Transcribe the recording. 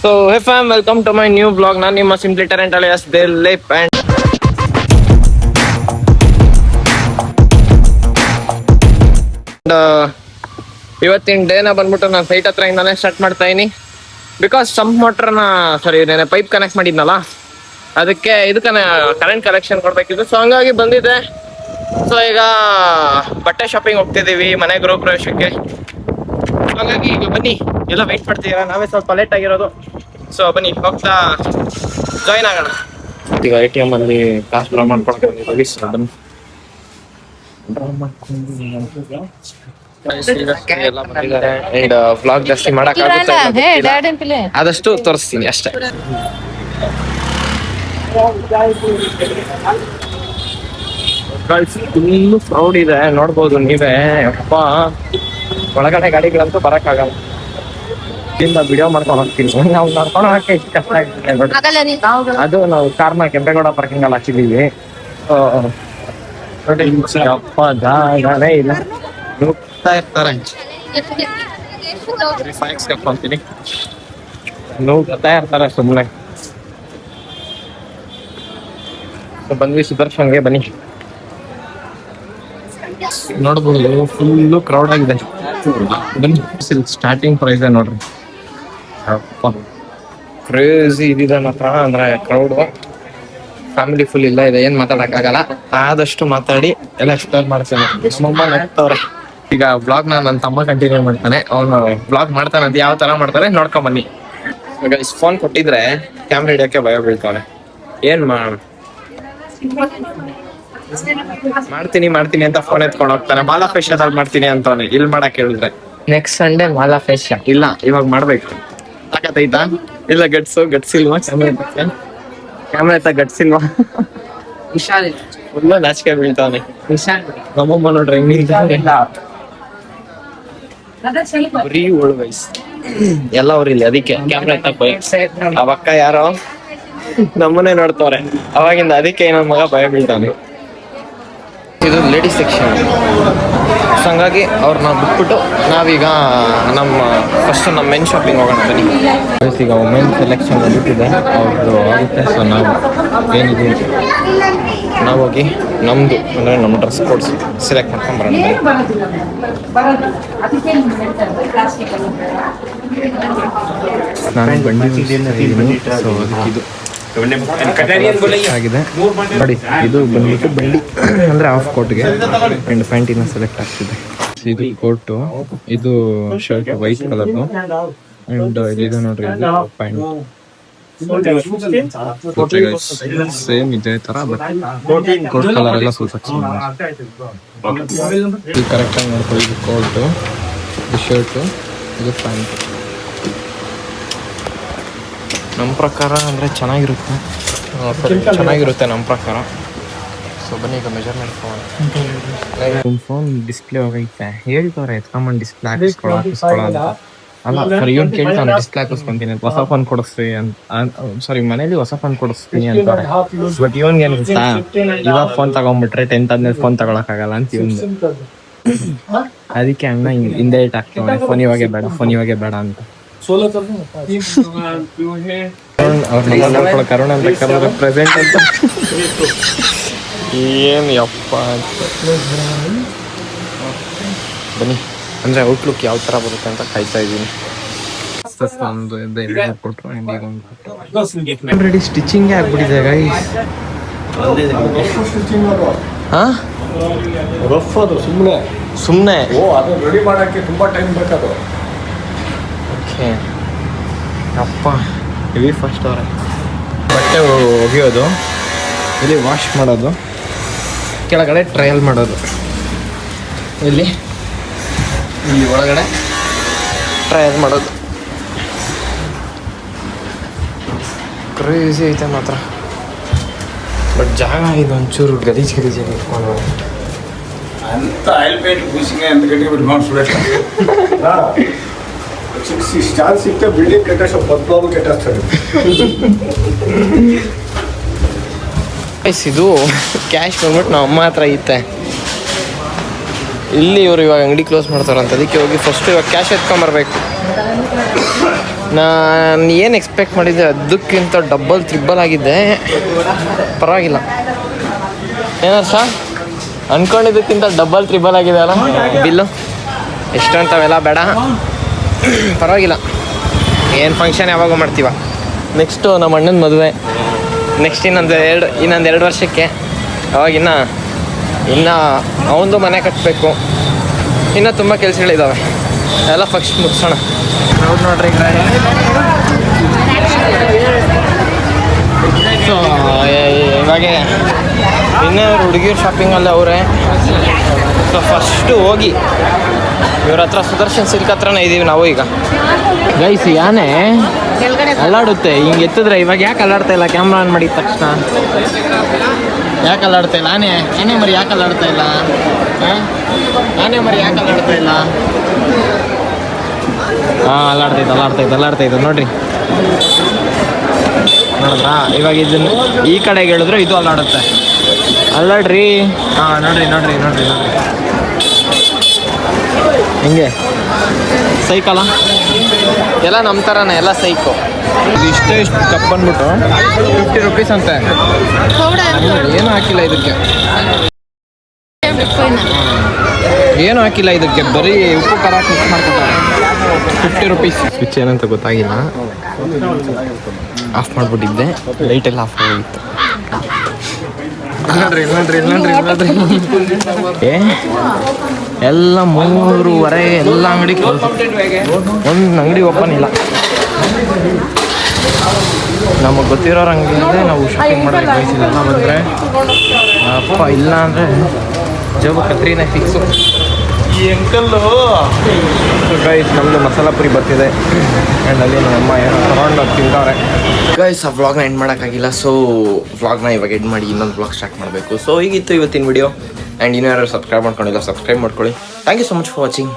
So, hey fam, welcome to my new vlog. ನಾನು ನಿಮ್ಮ simply talent alias Dileep and ಇವತ್ತಿನ ಡೇನ ಬಂದ್ಬಿಟ್ಟು ನಾನು ಸೈಟ್ ಹತ್ರ ಇಂದಾನೆ ಸ್ಟಾರ್ಟ್ ಮಾಡ್ತಾ ಇದೀನಿ. ಬಿಕಾಸ್ ಸಂಪ್ ಮೋಟ್ರನ ನಾನು ಪೈಪ್ ಕನೆಕ್ಟ್ ಮಾಡಿದ್ನಲ್ಲ, ಅದಕ್ಕೆ ಇದಕ್ಕೆ ಕರೆಂಟ್ ಕಲೆಕ್ಷನ್ ಕೊಡ್ಬೇಕಿತ್ತು. ಸೊ ಹಂಗಾಗಿ ಬಂದಿದೆ. ಸೊ ಈಗ ಬಟ್ಟೆ ಶಾಪಿಂಗ್ ಹೋಗ್ತಿದ್ದೀವಿ ಮನೆ ಗೃಹ ಪ್ರವೇಶಕ್ಕೆ. ಹಾಗಾಗಿ ಈಗ ಬನ್ನಿ, ಎಲ್ಲ ವೆಯ್ಟ್ ಮಾಡ್ತಿದ್ದೀರಾ, ನಾವೇ ಸ್ವಲ್ಪ ಲೇಟ್ ಆಗಿರೋದು. ಸೊ ಬನ್ನಿ ಹೋಗ್ತಾ ಜಾಯಿನ್ ಆಗೋಣ. ಈಗ ATM ಅಲ್ಲಿ ಕಾಸು ಡ್ರಾ ಮಾಡ್ಕೊಳಕ್ಕೆ ವ್ಲಾಗ್ ಜಾಸ್ತಿ ಮಾಡಕ್ಕಾಗುತ್ತೆ, ಆದಷ್ಟು ತೋರಿಸ್ತೀನಿ ಅಷ್ಟೇ. ಫುಲ್ಲು ಕ್ರೌಡ್ ಇದೆ, ನೋಡ್ಬೋದು ನೀವೇ. ಅಪ್ಪ ಒಳಗಡೆ ಗಾಡಿಗಳಂತೂ ಬರಕ್ಕಾಗಲ್ಲ. ಇಲ್ಲಿಂದ ವಿಡಿಯೋ ಮಾಡ್ಕೊಂಡು ಹೋಗ್ತೀನಿ. ನಾವು ನಡ್ಕೊಂಡು ಹೋಗಕ್ಕೆ ಎಷ್ಟು ಕಷ್ಟ ಆಗ್ತದೆ ನೋಡಿ. ಅದು ನಾವು ಕಾರ್ನ ಕೆಂಪೇಗೌಡ ಪಾರ್ಕಿಂಗ್ ಅಲ್ಲಿ ಹಾಕಿದೀವಿ. ಅಪ್ಪ ಜಾಗನೇ ಇಲ್ಲ, ನುಗ್ತಾ ಇರ್ತಾರೆ. ನುಗ್ತಾ ಇರ್ತಾರೆ ಸುಮ್ಮನೆ. ಬಂದ್ವಿ ಸುದರ್ಶನ್ಗೆ, ಬನ್ನಿ. ನೋಡ್ಬೋದು ಫುಲ್ಲು ಕ್ರೌಡ್ ಆಗಿದೆ. ಬನ್ನಿ, ಸ್ಟಾರ್ಟಿಂಗ್ ಪ್ರೈಸ್ ನೋಡ್ರಿ. ಅಪ್ಪ ಕ್ರೇಜಿ ಇದಿದೆ ಮಾತ್ರ, ಅಂದ್ರೆ ಕ್ರೌಡ್. ಫ್ಯಾಮಿಲಿ ಫುಲ್ ಇಲ್ಲ ಇದೆ, ಏನ್ ಮಾತಾಡಕ್ಕಾಗಲ್ಲ. ಆದಷ್ಟು ಮಾತಾಡಿ ಎಲ್ಲ ಎಕ್ಸ್ಪ್ಲೇನ್ ಮಾಡ್ತೇನೆ. ನಮ್ಮಮ್ಮ ನಗ್ತವ್ರೆ. ಈಗ ಬ್ಲಾಗ್ ನನ್ನ ತಮ್ಮ ಕಂಟಿನ್ಯೂ ಮಾಡ್ತಾನೆ. ಅವನು ಬ್ಲಾಗ್ ಮಾಡ್ತಾನೆ, ಅದು ಯಾವ ತರ ಮಾಡ್ತಾನೆ ನೋಡ್ಕೊಂಡ್ ಬನ್ನಿ. ಈಗ ಫೋನ್ ಕೊಟ್ಟಿದ್ರೆ ಕ್ಯಾಮ್ರಾ ಹಿಡಿಯೋಕೆ ಭಯ ಬೀಳ್ತಾವೆ. ಏನ್ ಮಾಡ್ತೀನಿ ಅಂತ ಫೋನ್ ಎತ್ಕೊಂಡು ಹೋಗ್ತಾನೆ. ಮಾಲಾ ಫೇಶಿಯಲ್ ಮಾಡ್ತೀನಿ ಅಂತವನೆ. ಇಲ್ಲಿ ಮಾಡಕ್ ಹೇಳಿದ್ರೆ ನೆಕ್ಸ್ಟ್ ಸಂಡೇ ಮಾಲಾ ಫೇಶಿಯಲ್ ಇಲ್ಲ, ಇವಾಗ ಮಾಡ್ಬೇಕು. ತಾಕತ್ತೈತಾ? ಇಲ್ಲ ಗಟ್ಸಿಲ್ವಾ? ಕ್ಯಾಮ್ರಾ ಎತ್ತ ಗಟ್ಸಿಲ್ವಾ? ಫುಲ್ಲ ನಾಚಿಕೆ ಬೀಳ್ತಾವನೆ. ನಮ್ಮಮ್ಮ ನೋಡ್ರಿ ಬರೀ ಓಲ್ಡ್ ವಯಸ್ ಎಲ್ಲ ಅವ್ರ ಇಲ್ಲಿ, ಅದಕ್ಕೆ ಕ್ಯಾಮ್ರಾ ಎತ್ತ ಅವಕ್ಕ ಯಾರೋ ನಮ್ಮನ್ನೇ ನೋಡ್ತವ್ರೆ ಅವಾಗಿಂದ, ಅದಕ್ಕೆ ನನ್ನ ಮಗ ಭಯ ಬೀಳ್ತಾನೆ. ಇದು ಲೇಡೀಸ್ ಸೆಕ್ಷನ್. ಸೊ ಹಂಗಾಗಿ ಅವ್ರನ್ನ ಬಿಟ್ಬಿಟ್ಟು ನಾವೀಗ ಫಸ್ಟ್ ನಮ್ಮ ಮೆನ್ ಶಾಪಿಂಗ್ ಹೋಗೋಣ ಬನ್ನಿ. ಈಗ ಮೆನ್ ಸೆಲೆಕ್ಷನ್ ಬಿಟ್ಟಿದೆ ಅವ್ರದ್ದು ಆಗುತ್ತೆ. ಸೊ ಏನಿದೆ ನಾವು ಹೋಗಿ ನಮ್ಮದು ಅಂದರೆ ನಮ್ಮ ಡ್ರೆಸ್ ಕೋಡ್ಸ್ ಸೆಲೆಕ್ಟ್ ಮಾಡ್ಕೊಂಡು ಬರೋಣ. ನಾನು ಬಂಡಿ. ಸೊ ಇದು ಆಗಿದೆ ನೋಡಿ. ಇದು ಬಂದ್ಬಿಟ್ಟು ಬಂಡಿ ಅಂದ್ರೆ ಹಾಫ್ ಕೋಟ್ಗೆ ಅಂಡ್ ಪ್ಯಾಂಟಿನ ಸೆಲೆಕ್ಟ್ ಆಗ್ತಿದೆ. ಇದು ಕೋಟು, ಇದು ಶರ್ಟ್ ವೈಟ್ ಕಲರ್ದು, ಅಂಡ್ ಇದು ನೋಡ್ರಿ ಪ್ಯಾಂಟ್ ಸೇಮ್ ಇದೇ ತರ, ಬಟ್ ಕೋಟ್ ಕಲರ್ ಎಲ್ಲ ಸ್ವಲ್ಪ ಇದು ಕರೆಕ್ಟ್ ಆಗಿ ನೋಡ್ಕೊಳ್ಳಿ. ಇದು ಕೋಟು, ಇದು ಶರ್ಟು, ಇದು ಪ್ಯಾಂಟ್. ನಮ್ಮ ಪ್ರಕಾರ ಅಂದರೆ ಚೆನ್ನಾಗಿರುತ್ತೆ ನಮ್ಮ ಪ್ರಕಾರ. ಸೊ ಬನ್ನಿ ಈಗ ಮೆಜರ್ಮೆಂಟ್ ಫೋನ್ ಡಿಸ್ಪ್ಲೇ ಹೋಗೈತೆ. ಹೇಳ್ತವ್ರೆ ಎತ್ಕೊಂಬಂದು ಡಿಸ್ಪ್ಲೇ ಹಾಕಿಸ್ಕೊಳ್ಳೋ ಅಲ್ಲ ಸರ್, ಇವನು ಕೇಳ್ತಾನೆ ಡಿಸ್ಪ್ಲೇ ಹಾಕಿಸ್ಕೊಂತೀನಿ ಅಂತ, ಹೊಸ ಫೋನ್ ಕೊಡಿಸ್ತೀವಿ ಅಂತ. ಸಾರಿ, ಮನೇಲಿ ಹೊಸ ಫೋನ್ ಕೊಡಿಸ್ತೀನಿ ಅಂತಾರೆ. ಬಟ್ ಇವನ್ಗೆ ಏನು ಗೊತ್ತಾ, ಇವಾಗ ಫೋನ್ ತಗೊಂಡ್ಬಿಟ್ರೆ 10th ಆದ್ಮೇಲೆ ಫೋನ್ ತಗೊಳಕ್ಕಾಗಲ್ಲ ಅಂತ ಇವನು. ಅದಕ್ಕೆ ಅಣ್ಣ ಹಿಂದೆ ಇಟ್ಟು ಹಾಕ್ತಾನೆ, ಫೋನ್ ಇವಾಗೆ ಬೇಡ ಅಂತ. ಕರುಣ ಅಂತ ಕರೆದ್ರೆ ಪ್ರೆಸೆಂಟ್ ಅಂತ ಏನು ಯಪ್ಪ. ಬನ್ನಿ, ಅಂದ್ರೆ ಔಟ್ಲುಕ್ ಯಾವ ತರ ಬರುತ್ತೆ ಅಂತ ಕಾಯ್ತಾ ಇದ್ದೀನಿ. ಆಲ್ರೆಡಿ ಸ್ಟಿಚಿಂಗ್ ಆಗ್ಬಿಟ್ಟಿದೆ ಗೈಸ್. ಸುಮ್ಮನೆ ರೆಡಿ ಮಾಡಕ್ಕೆ ತುಂಬಾ ಟೈಮ್ ಬೇಕಾದ್ರು. ಅಪ್ಪ ಹೆವಿ ಫಸ್ಟ್ ಅವರೇ. ಬಟ್ಟೆ ಒಗೆಯೋದು, ಇಲ್ಲಿ ವಾಶ್ ಮಾಡೋದು, ಕೆಳಗಡೆ ಟ್ರಯಲ್ ಮಾಡೋದು, ಇಲ್ಲಿ ಒಳಗಡೆ ಟ್ರಯಲ್ ಮಾಡೋದು. ಕ್ರೇಜಿ ಐತೆ ಮಾತ್ರ. ಬಟ್ ಜಾಗ ಇದು ಒಂಚೂರು ಗಲೀಜ್ ಇಟ್ಕೊಂಡು ಅಂತ ಆಯಿಲ್ ಪೇಂಟ್ ಕೂಸಿಂಗ್ ಅಂತ ಗಂಟೆ ಬಿಟ್ಟು ಮಾಡಿಸ್ಬಿಡ. ಸ್ಟಾಲ್ ಸಿಕ್ತ ಬಿಲ್ಡಿಂಗ್ ಕಟ್ಟೋ ಬದಲಾವು ಕೆಟ್ಟಿಸ್ತಾರೆ. ಇದು ಕ್ಯಾಶ್ ಬಂದ್ಬಿಟ್ಟು ನಮ್ಮ ಅಮ್ಮ ಹತ್ರ ಐತೆ. ಇಲ್ಲಿ ಇವರು ಇವಾಗ ಅಂಗಡಿ ಕ್ಲೋಸ್ ಮಾಡ್ತಾರಂತ, ಅದಕ್ಕೆ ಹೋಗಿ ಫಸ್ಟ್ ಇವಾಗ ಕ್ಯಾಶ್ ಎತ್ಕೊಂಬರ್ಬೇಕು. ನಾನು ಏನು ಎಕ್ಸ್ಪೆಕ್ಟ್ ಮಾಡಿದ್ದೆ ಅದಕ್ಕಿಂತ ಡಬಲ್ ತ್ರಿಬಲ್ ಆಗಿದ್ದೆ. ಪರವಾಗಿಲ್ಲ. ಏನರ್ಷ ಅಂದ್ಕೊಂಡಿದ್ದಕ್ಕಿಂತ ಡಬಲ್ ತ್ರಿಬಲ್ ಆಗಿದೆ ಅಲ್ಲ ಬಿಲ್ಲು. ಎಷ್ಟು ಅಂತವೆಲ್ಲ ಬೇಡ, ಪರವಾಗಿಲ್ಲ. ಏನು ಫಂಕ್ಷನ್ ಯಾವಾಗ ಮಾಡ್ತೀವ. ನೆಕ್ಸ್ಟು ನಮ್ಮ ಅಣ್ಣನ ಮದುವೆ, ನೆಕ್ಸ್ಟ್ ಇನ್ನೊಂದು 2 ವರ್ಷಕ್ಕೆ. ಅವಾಗಿನ್ನ ಅವನದು ಮನೆ ಕಟ್ಟಬೇಕು, ಇನ್ನೂ ತುಂಬ ಕೆಲಸಗಳಿದ್ದಾವೆ. ಎಲ್ಲ ಫಸ್ಟ್ ಮುಗಿಸೋಣ. ನೋಡ್ರಿ ಸೊ ಇವಾಗ ಇನ್ನೇ ಹುಡುಗಿರ್ ಶಾಪಿಂಗಲ್ಲಿ ಅವರೇ. ಸೊ ಫಸ್ಟು ಹೋಗಿ ಇವ್ರ ಹತ್ರ ಸುದರ್ಶನ್ ಸಿಲ್ಕ್ ಹತ್ರನೇ ಇದ್ದೀವಿ ನಾವು ಈಗ. ಗೈಸ್ ಯಾನೆ ಅಲ್ಲಾಡುತ್ತೆ ಹಿಂಗೆ ಎತ್ತಿದ್ರೆ. ಇವಾಗ ಯಾಕೆ ಅಲ್ಲಾಡ್ತಾ ಇಲ್ಲ? ಕ್ಯಾಮ್ರಾ ಆನ್ ಮಾಡಿದ ತಕ್ಷಣ ಯಾಕೆ ಅಲ್ಲಾಡ್ತಾ ಇಲ್ಲ? ಆನೆ ಮರಿ ಯಾಕೆ ಅಲ್ಲಾಡ್ತಾ ಇಲ್ಲ? ಆನೆ ಮರಿ ಯಾಕೆ ಅಲ್ಲಾಡ್ತಾ ಇಲ್ಲ? ಹಾಂ ಅಲ್ಲಾಡ್ತೈತೆ ನೋಡ್ರಿ. ನೋಡಿದ್ರಾ? ಇವಾಗ ಇದನ್ನು ಈ ಕಡೆಗೆ ಹೇಳಿದ್ರೆ ಇದು ಅಲ್ಲಾಡುತ್ತೆ. ಅಲ್ಲಾಡ್ರಿ. ಹಾಂ ನೋಡ್ರಿ ಹಿಂಗೆ ಸೈಕಲ್ಲ ಎಲ್ಲ ನಮ್ಮ ಥರನೇ, ಎಲ್ಲ ಸೈಕು. ಇದು ಇಷ್ಟು ಕಪ್ ಬಂದ್ಬಿಟ್ಟು 50 ರೂಪೀಸ್ ಅಂತೆ. ಏನೂ ಹಾಕಿಲ್ಲ ಇದಕ್ಕೆ, ಬರೀ ಉಪ್ಪು ಖಾರ ಮಿಕ್ಸ್ ಮಾಡ್ಕೊತಾರೆ. 50 ರೂಪೀಸ್. ಸ್ವಿಚ್ ಏನಂತ ಗೊತ್ತಾಗಿಲ್ಲ, ಆಫ್ ಮಾಡಿಬಿಟ್ಟಿದ್ದೆ. ಲೈಟೆಲ್ಲ ಆಫ್ ಆಗಿತ್ತು. ನೋಡ್ರಿ ಎಲ್ಲ 3:30 ಎಲ್ಲ ಅಂಗಡಿ ಒಂದು ಅಂಗಡಿ ಓಪನ್ ಇಲ್ಲ. ನಮಗೆ ಗೊತ್ತಿರೋರು ಅಂಗಡಿ ನಾವು ಶಾಪಿಂಗ್ ಮಾಡೋಕ್ಕೆ ಬಯಸಿಲ್ಲ. ಬಂದರೆ ಅಪ್ಪ ಇಲ್ಲ ಅಂದರೆ ಜೋಬು ಕತ್ರಿನೇ ಫಿಕ್ಸು. ಈ ಅಂಕಲ್ಲು ಗೈಸ್ ನಮ್ಮದು ಮಸಾಲ ಪುರಿ ಬರ್ತಿದೆ. ಆ್ಯಂಡ್ ಅಲ್ಲಿ ನಮ್ಮಮ್ಮ ಏನೋ ತಗೊಂಡು ತಿಂತವ್ರೆ. ಗೈಸ್ ಆ ವ್ಲಾಗ್ನ ಎಂಡ್ ಮಾಡೋಕ್ಕಾಗಿಲ್ಲ. ಸೊ ವ್ಲಾಗ್ನ ಇವಾಗ ಎಂಡ್ ಮಾಡಿ ಇನ್ನೊಂದು ವ್ಲಾಗ್ ಸ್ಟಾರ್ಟ್ ಮಾಡಬೇಕು. ಸೊ ಹೀಗಿತ್ತು ಇವತ್ತಿನ ವಿಡಿಯೋ. ಆ್ಯಂಡ್ ಇನ್ನೂ ಯಾರು ಸಬ್ಸ್ಕ್ರೈಬ್ ಮಾಡ್ಕೊಂಡಿಲ್ಲ, ಸಬ್ಸ್ಕ್ರೈಬ್ ಮಾಡ್ಕೊಳ್ಳಿ. Thank you so much for watching.